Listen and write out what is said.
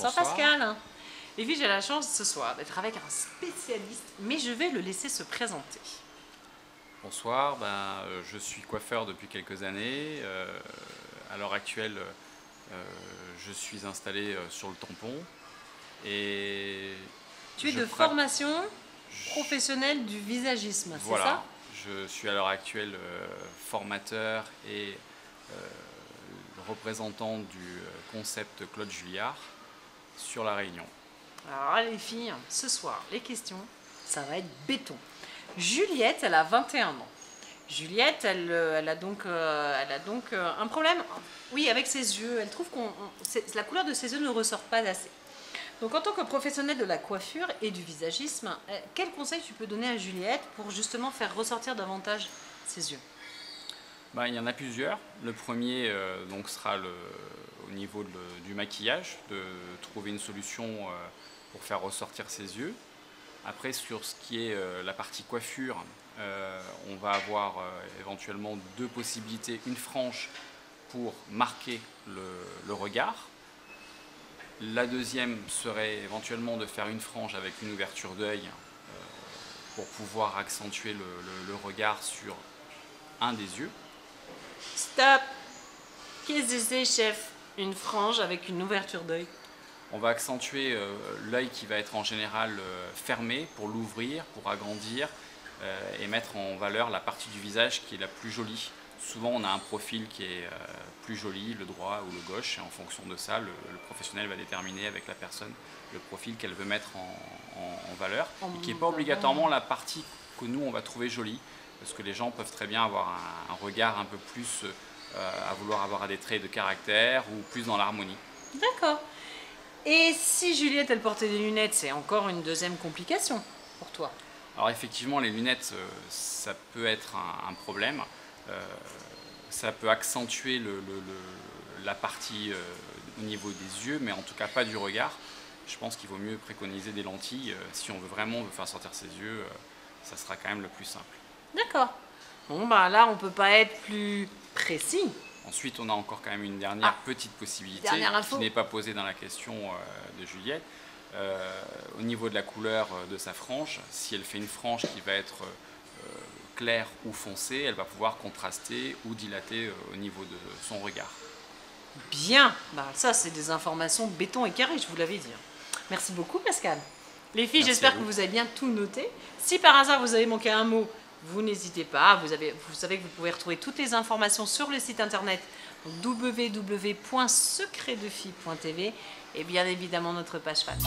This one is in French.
Bonsoir, Bonsoir. Pascal. Les filles, j'ai la chance ce soir d'être avec un spécialiste, mais je vais le laisser se présenter. Bonsoir, je suis coiffeur depuis quelques années. À l'heure actuelle, je suis installé sur le tampon. Et Tu es je de pra- formation je- professionnelle du visagisme, c'est Voilà, ça? je suis à l'heure actuelle formateur et représentant du concept Claude Julliard sur La Réunion. Alors les filles, ce soir, les questions, ça va être béton. Juliette, elle a 21 ans. Juliette, elle a donc un problème, oui, avec ses yeux. Elle trouve la couleur de ses yeux ne ressort pas assez. Donc en tant que professionnel de la coiffure et du visagisme, quel conseil tu peux donner à Juliette pour justement faire ressortir davantage ses yeux? Il y en a plusieurs. Le premier donc sera au niveau du maquillage, de trouver une solution pour faire ressortir ses yeux. Après, sur ce qui est la partie coiffure, on va avoir éventuellement deux possibilités. Une frange pour marquer le regard. La deuxième serait éventuellement de faire une frange avec une ouverture d'œil pour pouvoir accentuer le regard sur un des yeux. Stop! Qu'est-ce que c'est, chef? Une frange avec une ouverture d'œil. On va accentuer l'œil qui va être en général fermé pour l'ouvrir, pour agrandir et mettre en valeur la partie du visage qui est la plus jolie. Souvent on a un profil qui est plus joli, le droit ou le gauche, et en fonction de ça, le professionnel va déterminer avec la personne le profil qu'elle veut mettre en valeur, et qui n'est pas obligatoirement la partie que nous on va trouver jolie, parce que les gens peuvent très bien avoir un regard un peu plus à vouloir avoir des traits de caractère ou plus dans l'harmonie. D'accord. Et si Juliette, elle portait des lunettes, c'est encore une deuxième complication pour toi? Alors effectivement, les lunettes, ça peut être un problème. Ça peut accentuer la partie au niveau des yeux, mais en tout cas pas du regard. Je pense qu'il vaut mieux préconiser des lentilles. Si on veut vraiment faire sortir ses yeux, ça sera quand même le plus simple. D'accord. Bon, bah là, on peut pas être plus précis. Ensuite, on a encore quand même une dernière petite possibilité qui n'est pas posée dans la question de Juliette. Au niveau de la couleur de sa frange, si elle fait une frange qui va être claire ou foncée, elle va pouvoir contraster ou dilater au niveau de son regard. Bien. Bah ça, c'est des informations béton et carré, je vous l'avais dit. Merci beaucoup, Pascal. Les filles, j'espère que vous avez bien tout noté. Si par hasard vous avez manqué un mot, vous n'hésitez pas. Vous savez que vous pouvez retrouver toutes les informations sur le site internet www.secretdefille.tv et bien évidemment notre page fan.